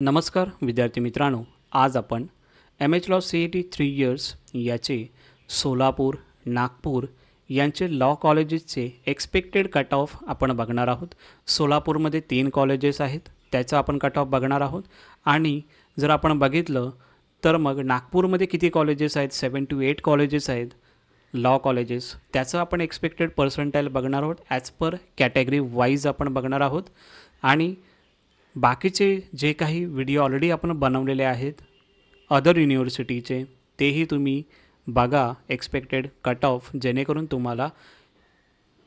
नमस्कार विद्यार्थी मित्रांनो, आज आपण एम.एच. लॉ सी.ई.टी 3 इयर्स याचे सोलापूर, नागपूर यांचे लॉ कॉलेजेसचे एक्सपेक्टेड कट ऑफ आपण बघणार आहोत. सोलापूरमध्ये 3 कॉलेजेस आहेत, त्याचा आपण कट ऑफ बघणार आहोत. आणि जर आपण बघितलं तर मग नागपूरमध्ये किती कॉलेजेस आहेत, 7 to 8 कॉलेजेस आहेत लॉ कॉलेजेस, त्याचं आपण एक्सपेक्टेड पर्सेंटाईल बघणार आहोत. ॲज पर कॅटेगरी वाईज आपण बघणार आहोत. आणि बाकीचे जे काही व्हिडिओ ऑलरेडी आपण बनवलेले आहेत अदर युनिव्हर्सिटीचे, तेही तुम्ही बघा एक्सपेक्टेड कट ऑफ, जेणेकरून तुम्हाला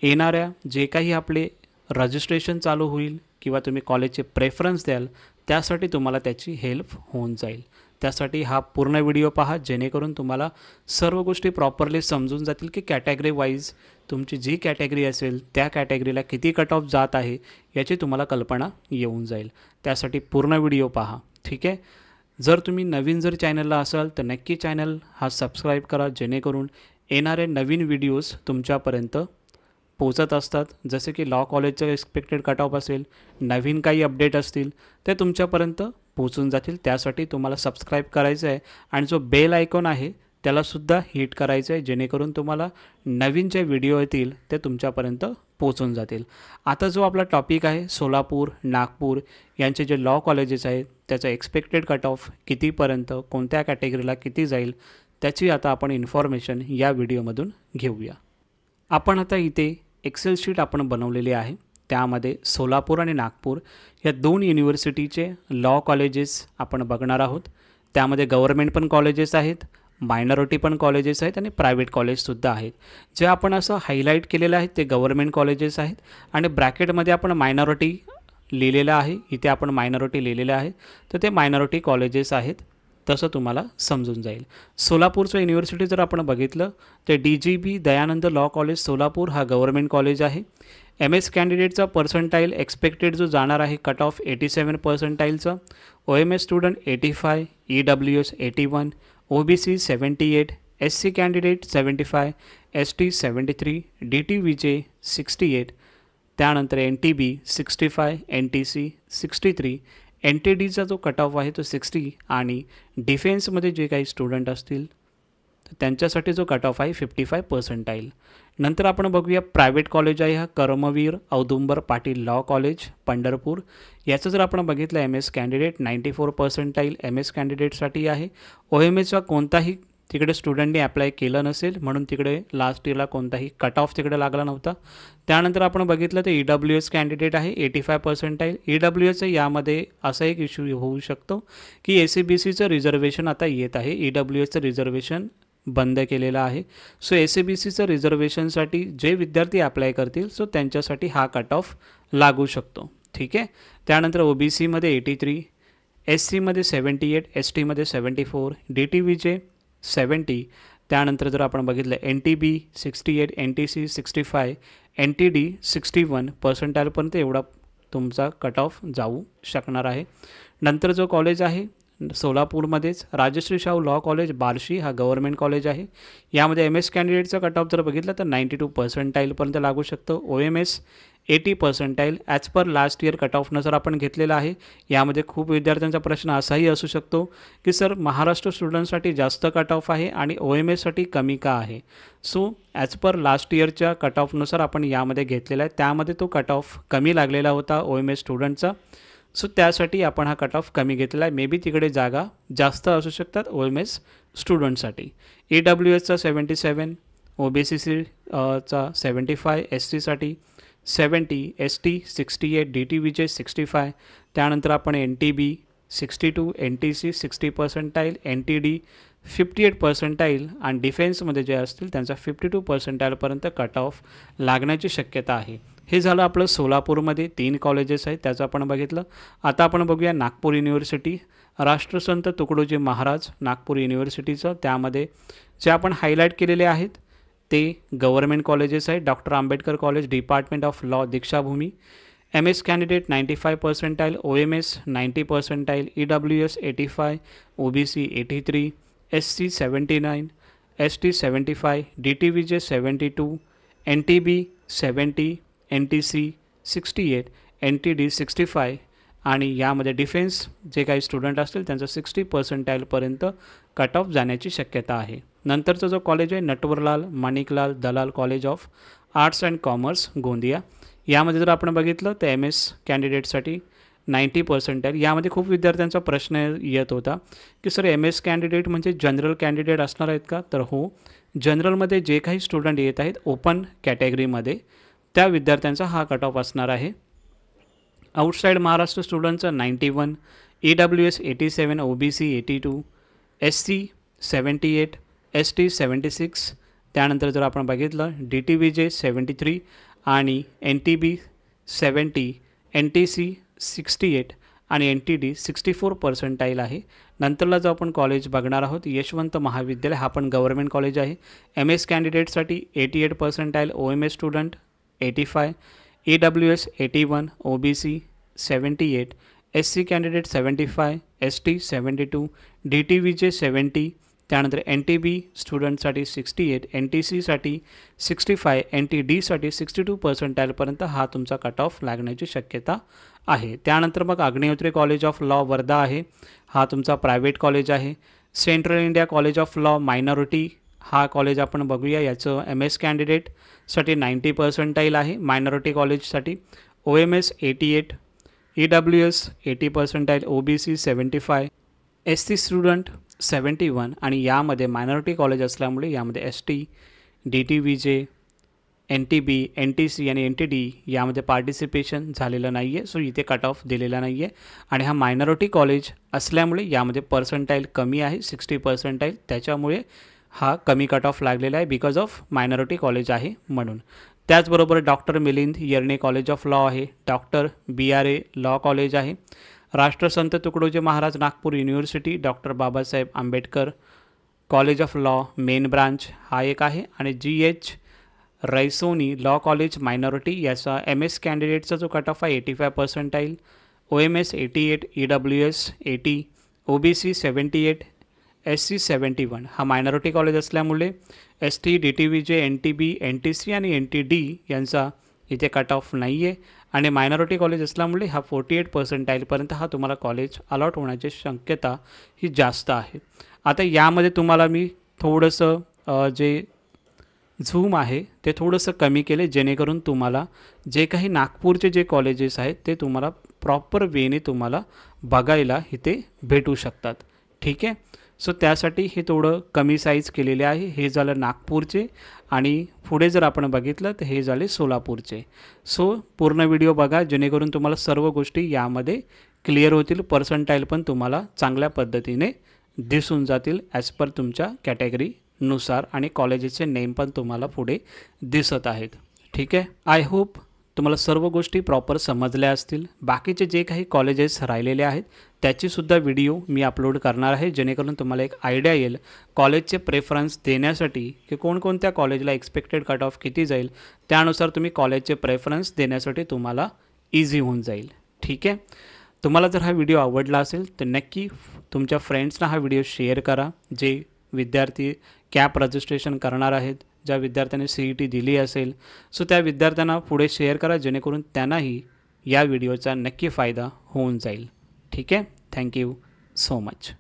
येणाऱ्या जे काही आपले रजिस्ट्रेशन चालू होईल किंवा तुम्ही कॉलेजचे प्रेफरन्स द्याल त्यासाठी तुम्हाला त्याची हेल्प होऊन जाईल. त्यासाठी हा पूर्ण व्हिडिओ पहा, जेणेकरून तुम्हाला सर्व गोष्टी प्रॉपरली समजून जातील की कॅटेगरी वाईज तुमची जी कॅटेगरी असेल त्या कॅटेगरीला किती कट ऑफ जात आहे याची तुम्हाला कल्पना येऊन जाईल. त्यासाठी पूर्ण व्हिडिओ पहा, ठीक आहे. जर तुम्ही नवीन चॅनलला असाल तर नक्की चॅनल हा सबस्क्राईब करा, जेणेकरून येणारे नवीन व्हिडिओज तुमच्यापर्यंत पोचत असतात. जसे की लॉ कॉलेजचं एक्सपेक्टेड कट ऑफ असेल, नवीन काही अपडेट असतील ते तुमच्यापर्यंत पोचून जातील. त्यासाठी तुम्हाला सबस्क्राईब करायचं आहे आणि जो बेल आयकॉन आहे त्यालासुद्धा हिट करायचं आहे, जेणेकरून तुम्हाला नवीन जे व्हिडिओ येतील ते तुमच्यापर्यंत पोचून जातील. आता जो आपला टॉपिक आहे सोलापूर, नागपूर यांचे जे लॉ कॉलेजेस आहेत त्याचा एक्सपेक्टेड कट ऑफ कितीपर्यंत, कोणत्या कॅटेगरीला किती जाईल, त्याची आता आपण इन्फॉर्मेशन या व्हिडिओमधून घेऊया. आपण आता इथे एक्सेल शीट आपण बनवलेली आहे. त्यामध्ये सोलापूर आणि नागपूर या 2 युनिव्हर्सिटीचे लॉ कॉलेजेस आपण बघणार आहोत. त्यामध्ये गव्हर्मेंट पण कॉलेजेस आहेत, मायनॉरिटी पण कॉलेजेस आहेत आणि प्रायव्हेट कॉलेजसुद्धा आहेत. जे आपण असं हायलाईट केलेलं आहे ते गव्हर्मेंट कॉलेजेस आहेत आणि ब्रॅकेटमध्ये आपण मायनॉरिटी लिहिलेलं आहे. इथे आपण मायनॉरिटी लिहिलेलं आहे, तर ते मायनॉरिटी कॉलेजेस आहेत, तसं तुम्हाला समजून जाईल. सोलापूरचं युनिव्हर्सिटी जर आपण बघितलं तर DGB Dayanand law college Solapur हा गव्हर्मेंट कॉलेज आहे. MS कॅन्डिडेटचा पर्सेंटाईल एक्सपेक्टेड जो जाणार आहे cut off 87 पर्सेंटाईलचा, OMS student 85, EWS 81, OBC 78, SC candidate 75, ST 73, DTVJ 68, त्यानंतर NTB 65, NTC 63, NTDचा जो कट ऑफ आहे तो 60 आणि डिफेन्समध्ये जे काही स्टुडंट असतील तर त्यांच्यासाठी जो कट ऑफ आहे 55 पर्सेंटाईल. नंतर आपण बघूया प्रायव्हेट कॉलेज आहे हा कर्मवीर औदुंबर पाटील लॉ कॉलेज पंढरपूर. याचं जर आपण बघितलं MS कॅन्डिडेट 94 पर्सेंटाईल MS कॅन्डिडेटसाठी आहे. OMSचा कोणताही तिकडे स्टुडंटने अप्लाय केलं नसेल म्हणून तिकडे लास्ट इयरला कोणताही कट ऑफ तिकडे लागला नव्हता. त्यानंतर आपण बघितलं तर EWS कॅन्डिडेट आहे 85 पर्सेंटाईल. EWSचं यामध्ये असा एक इश्यू होऊ शकतो की ACBCचं रिझर्वेशन आता येत आहे, EWSचं रिझर्वेशन बंद केलेलं आहे. सो ACBCचं रिझर्वेशनसाठी जे विद्यार्थी अप्लाय करतील सो त्यांच्यासाठी हा कट ऑफ लागू शकतो, ठीक आहे. त्यानंतर OBCमध्ये 83, SCमध्ये 78, STमध्ये 74, DTVJ 70. त्यानंतर जर आपण बघितलं NTB 68, NTC 65, NTD 61 पर्सेंटाईलपर्यंत एवढा तुमचा कट ऑफ जाऊ शकणार आहे. नंतर जो कॉलेज आहे सोलापूरमध्येच राजश्री शाहू लॉ कॉलेज बार्शी हा गव्हर्मेंट कॉलेज आहे. यामध्ये MS कॅन्डिडेटचा कट ऑफ जर बघितलं तर 92 पर्सेंटाईलपर्यंत लागू शकतो. OMS 80 percentile as per last year cut ऑफनं जर आपण घेतलेला आहे. यामध्ये खूप विद्यार्थ्यांचा प्रश्न असाही असू शकतो की सर महाराष्ट्र स्टुडंटसाठी जास्त कट ऑफ आहे आणि OMSसाठी कमी का आहे. सो ॲज पर लास्ट इयरच्या कट ऑफनुसार आपण यामध्ये घेतलेला आहे, त्यामध्ये तो कट ऑफ कमी लागलेला होता OMS स्टुडंटचा. सो त्यासाठी आपण हा कट ऑफ कमी घेतलेला आहे. मे बी तिकडे जागा जास्त असू शकतात OMS स्टुडंटसाठी. EWSचा 77, OBC चा 75, SCसाठी 70, ST 68, DTVJ 65. त्यानंतर आपण NTB 62, NTC 60 percentile, NTD 58 percentile आणि डिफेन्समध्ये जे असतील त्यांचा 52 पर्सेंटाईलपर्यंत कट ऑफ लागण्याची शक्यता आहे. हे झालं आपलं सोलापूरमध्ये 3 कॉलेजेस आहेत त्याचं आपण बघितलं. आता आपण बघूया नागपूर युनिव्हर्सिटी, राष्ट्रसंत तुकडोजी महाराज नागपूर युनिव्हर्सिटीचं. त्यामध्ये जे आपण हायलाईट केलेले आहेत ते गव्हर्मेंट कॉलेजेस आहेत. Doctor Ambedkar college department of law Deekshabhoomi, MS candidate 95 percentile, OMS 90 percentile, EWS 85, OBC 83, SC 79, ST 75, DTVJ 72, NTB 70, NTC 68, NTD 65, आणि यामध्ये डिफेन्स जे काही स्टुडंट असतील त्यांचं 60% कट ऑफ जाण्याची शक्यता आहे. नंतरचा जो कॉलेज आहे नटवरलाल माणिकलाल दलाल college of arts and commerce Gondia, यामध्ये जर आपण बघितलं तर MS कॅन्डिडेटसाठी 90%. यामध्ये खूप विद्यार्थ्यांचा प्रश्न येत होता की सर MS कॅन्डिडेट म्हणजे जनरल कॅन्डिडेट असणार आहेत का? तर हो, जनरलमध्ये जे काही स्टुडंट येत आहेत ओपन कॅटेगरीमध्ये त्या विद्यार्थ्यांचा हा कट ऑफ असणार आहे. आउटसाईड महाराष्ट्र स्टुडंटचं 91, EWS 87, OBC 82, SC 78, ST 76. त्यानंतर जर आपण बघितलं DTVJ 73 आणि NTB 70, NTC 68 आणि NTD 64% आहे. नंतरला जो आपण कॉलेज बघणार आहोत यशवंत महाविद्यालय, हा पण गव्हर्नमेंट कॉलेज आहे. MS कॅन्डिडेटसाठी 88%, OMS student 85, EWS 81, OBC 78, SC candidate 75, ST 72, DTVJ 70, त्यानंतर NTB स्टुडंटसाठी 68, NTCसाठी 65, NTDसाठी 62% हा तुमचा कट ऑफ लागण्याची शक्यता आहे. त्यानंतर मग Agnihotri college of law Wardha आहे, हा तुमचा प्रायव्हेट कॉलेज आहे. Central India college of law minority हा कॉलेज आपण बघूया. याचं MS कॅन्डिडेटसाठी 90% आहे. मायनॉरिटी कॉलेजसाठी OMS 88, EWS 80%, OBC 75, SC student 71 आणि यामध्ये मायनॉरिटी कॉलेज असल्यामुळे यामध्ये ST, DTVJ, NTB, NTC आणि NTD यामध्ये पार्टिसिपेशन झालेलं नाही आहे. सो इथे कट ऑफ दिलेला नाही आहे आणि हा मायनॉरिटी कॉलेज असल्यामुळे यामध्ये पर्सेंटाईल कमी आहे 60%. त्याच्यामुळे हा कमी कट ऑफ लागलेला आहे बिकॉज ऑफ मायनॉरिटी कॉलेज आहे म्हणून. त्याचबरोबर doctor Milind Yerne college of law आहे, डॉक्टर BRA लॉ कॉलेज आहे. Rashtrasant Tukdoji Maharaj Nagpur university, doctor Babasaheb Ambedkar college of law main branch हा एक आहे आणि GH Raisoni law college minority, याचा MS कॅन्डिडेटचा जो कट ऑफ आहे 85%, OMS 88, EWS 80, OBC 78, SC 71. हा मायनॉरिटी कॉलेज असल्यामुळे ST, DTVJ, NTB, NTC आणि NTD यांचा इथे कट ऑफ नाही आहे आणि मायनॉरिटी कॉलेज असल्यामुळे हा 48% हा तुम्हाला कॉलेज अलॉट होण्याची शक्यता ही जास्त आहे. आता यामध्ये तुम्हाला मी थोडंसं जे झूम आहे ते थोडंसं कमी केले जेणेकरून तुम्हाला जे काही नागपूरचे जे कॉलेजेस आहेत ते तुम्हाला प्रॉपर वेने तुम्हाला बघायला इथे भेटू शकतात. ठीक आहे, सो त्यासाठी हे थोडं कमी साईज केलेले आहे. हे झालं नागपूरचे आणि पुढे जर आपण बघितलं तर हे झाले सोलापूरचे. सो पूर्ण व्हिडिओ बघा जेणेकरून तुम्हाला सर्व गोष्टी यामध्ये क्लिअर होतील. पर्सेंटाईल पण तुम्हाला चांगल्या पद्धतीने दिसून जातील ॲज पर तुमच्या कॅटेगरीनुसार आणि कॉलेजेसचे नेम पण तुम्हाला पुढे दिसत आहेत. ठीक आहे, आय होप तुम्हाला सर्व गोष्टी प्रॉपर समजल्या असतील. बाकीचे जे काही कॉलेजेस राहिलेले आहेत त्याचीसुद्धा व्हिडिओ मी अपलोड करणार आहे जेणेकरून तुम्हाला एक आयडिया येईल कॉलेजचे प्रेफरन्स देण्यासाठी की कोणकोणत्या कॉलेजला एक्सपेक्टेड कट ऑफ किती जाईल, त्यानुसार तुम्ही कॉलेजचे प्रेफरन्स देण्यासाठी तुम्हाला इझी होऊन जाईल. ठीक आहे, तुम्हाला जर हा व्हिडिओ आवडला असेल तर नक्की तुमच्या फ्रेंड्सना हा व्हिडिओ शेअर करा जे विद्यार्थी कॅप रजिस्ट्रेशन करणार आहेत, ज्या विद्यार्थ्यांनी CET दिली असेल. सो त्या विद्यार्थ्यांना पुढे शेअर करा जेणेकरून त्यांनाही या व्हिडिओचा नक्की फायदा होऊन जाईल. ठीक आहे, थँक्यू सो मच.